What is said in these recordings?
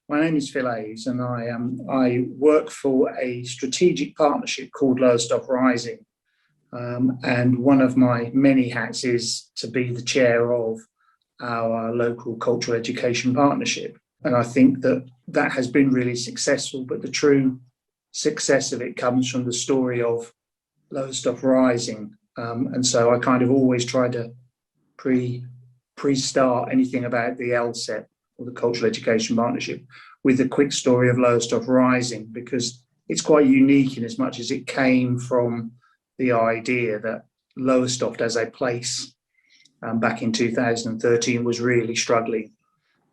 My name is Phil Aves, and I work for a strategic partnership called Lowestoft Rising. And one of my many hats is to be the chair of our local cultural education partnership. And I think that has been really successful, but the true success of it comes from the story of Lowestoft Rising. And so I kind of always try to pre-start anything about the LCEP, or the Cultural Education Partnership, with a quick story of Lowestoft Rising, because it's quite unique in as much as it came from the idea that Lowestoft as a place back in 2013 was really struggling.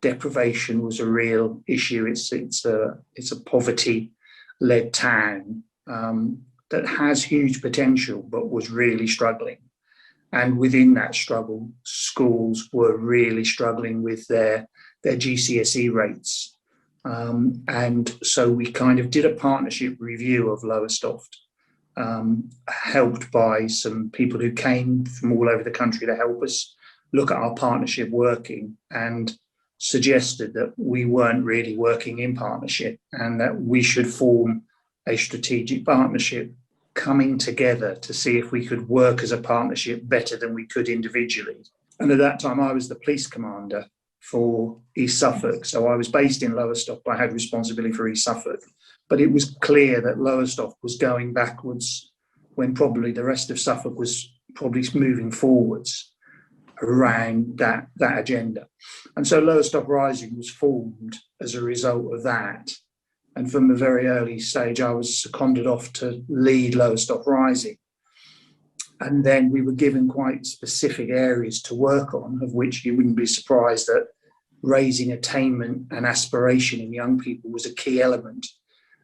Deprivation was a real issue. It's a poverty-led town that has huge potential, but was really struggling. And within that struggle, schools were really struggling with their GCSE rates. And so we kind of did a partnership review of Lowestoft, helped by some people who came from all over the country to help us look at our partnership working, and suggested that we weren't really working in partnership and that we should form a strategic partnership, coming together to see if we could work as a partnership better than we could individually. And at that time, I was the police commander for East Suffolk. So I was based in Lowestoft, but I had responsibility for East Suffolk. But it was clear that Lowestoft was going backwards when probably the rest of Suffolk was probably moving forwards around that agenda. And so Lowestoft Rising was formed as a result of that. And from a very early stage, I was seconded off to lead Lowestoft Rising. And then we were given quite specific areas to work on, of which you wouldn't be surprised that raising attainment and aspiration in young people was a key element.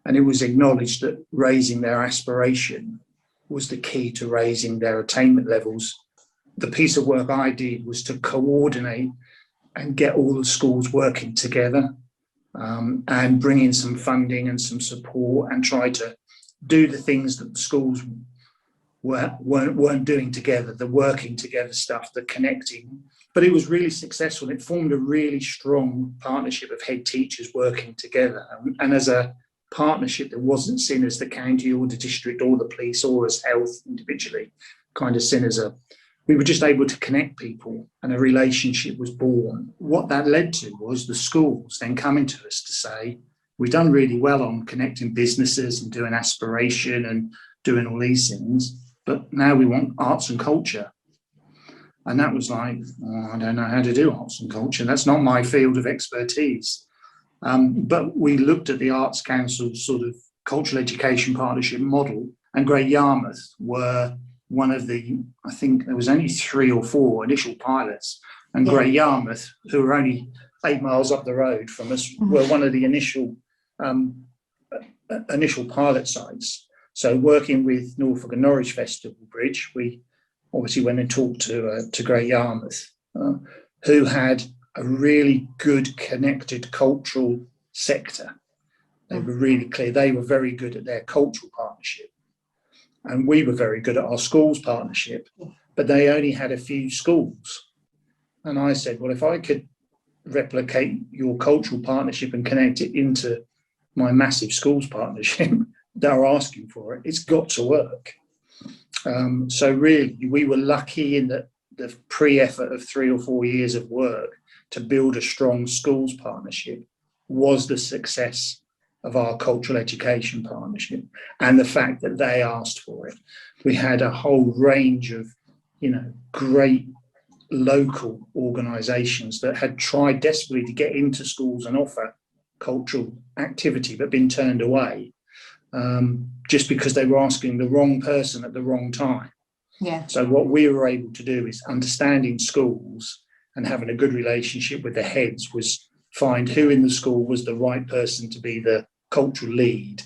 And it was acknowledged that raising their aspiration was the key to raising their attainment levels. The piece of work I did was to coordinate and get all the schools working together, and bring in some funding and some support, and try to do the things that the schools weren't doing together, the working together stuff, the connecting. But it was really successful. It formed a really strong partnership of head teachers working together. And as a partnership that wasn't seen as the county or the district or the police or as health individually, kind of seen as we were just able to connect people, and a relationship was born. What that led to was the schools then coming to us to say, we've done really well on connecting businesses and doing aspiration and doing all these things, but now we want arts and culture. And that was like, I don't know how to do arts and culture. That's not my field of expertise. But we looked at the Arts Council's sort of cultural education partnership model, and Great Yarmouth were one of the, I think there was only 3 or 4 initial pilots, and Great Yarmouth, who were only 8 miles up the road from us, were one of the initial pilot sites. So working with Norfolk and Norwich Festival Bridge, we obviously went and talked to Great Yarmouth, who had a really good connected cultural sector. They were really clear. They were very good at their cultural partnership. And we were very good at our schools partnership, but they only had a few schools. And I said, well, if I could replicate your cultural partnership and connect it into my massive schools partnership, they're asking for it, it's got to work. So really, we were lucky in that the pre-effort of 3 or 4 years of work to build a strong schools partnership was the success of our cultural education partnership, and the fact that they asked for it. We had a whole range of, great local organisations that had tried desperately to get into schools and offer cultural activity, but been turned away just because they were asking the wrong person at the wrong time. Yeah. So what we were able to do is, understanding schools and having a good relationship with the heads, was find who in the school was the right person to be the cultural lead.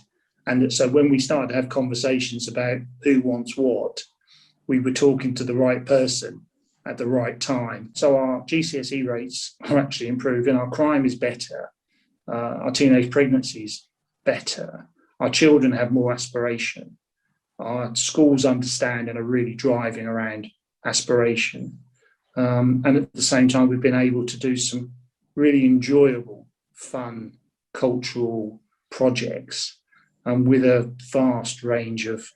And so when we started to have conversations about who wants what, we were talking to the right person at the right time. So our GCSE rates are actually improving, our crime is better, our teenage pregnancies better, our children have more aspiration, our schools understand and are really driving around aspiration. And at the same time, we've been able to do some really enjoyable, fun cultural projects, and with a vast range of,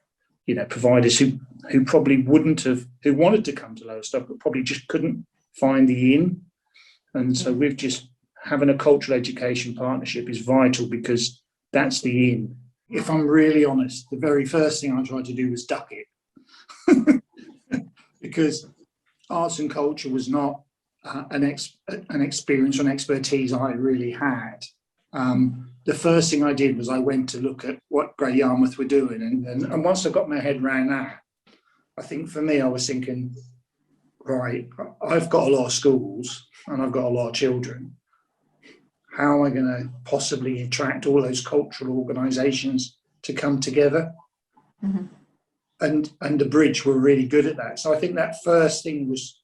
providers who probably wouldn't have, who wanted to come to Lowestoft, but probably just couldn't find the in. And so we've just, having a cultural education partnership is vital, because that's the in. If I'm really honest, the very first thing I tried to do was duck it. Because arts and culture was not an experience or an expertise I really had. The first thing I did was I went to look at what Great Yarmouth were doing. And once I got my head around that, I think for me, I was thinking, right, I've got a lot of schools and I've got a lot of children. How am I going to possibly attract all those cultural organisations to come together? Mm-hmm. And the Bridge were really good at that. So I think that first thing was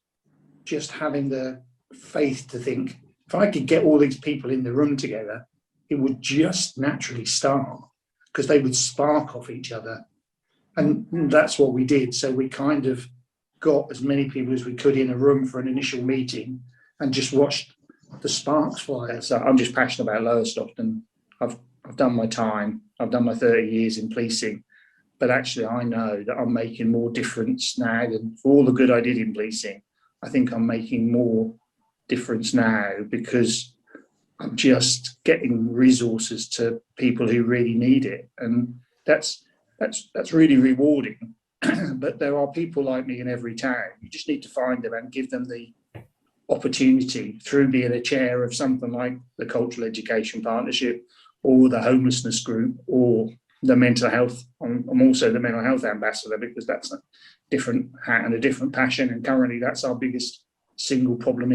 just having the faith to think, if I could get all these people in the room together, it would just naturally start, because they would spark off each other. And that's what we did. So we kind of got as many people as we could in a room for an initial meeting and just watched the sparks fly. So I'm just passionate about Lowestoft, and I've done my time. I've done my 30 years in policing. But actually, I know that I'm making more difference now, and for all the good I did in policing, I think I'm making more difference now because I'm just getting resources to people who really need it, and that's really rewarding. But there are people like me in every town. You just need to find them and give them the opportunity through being a chair of something like the Cultural Education Partnership or the homelessness group or the mental health. I'm also the mental health ambassador, because that's a different hat and a different passion, and currently that's our biggest single problem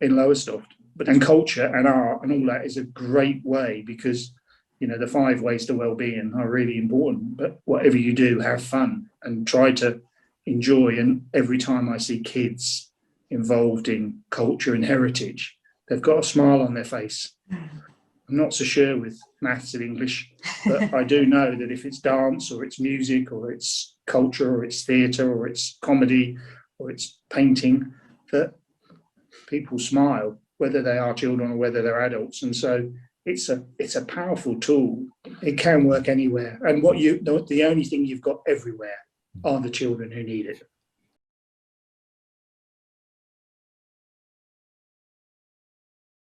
in Lowestoft. But and culture and art and all that is a great way, because the 5 ways to well-being are really important. But whatever you do, have fun and try to enjoy. And every time I see kids involved in culture and heritage, they've got a smile on their face. I'm not so sure with maths and English, but I do know that if it's dance or it's music or it's culture or it's theatre or it's comedy or it's painting, that people smile, whether they are children or whether they're adults. And so it's a powerful tool. It can work anywhere. And the only thing you've got everywhere are the children who need it.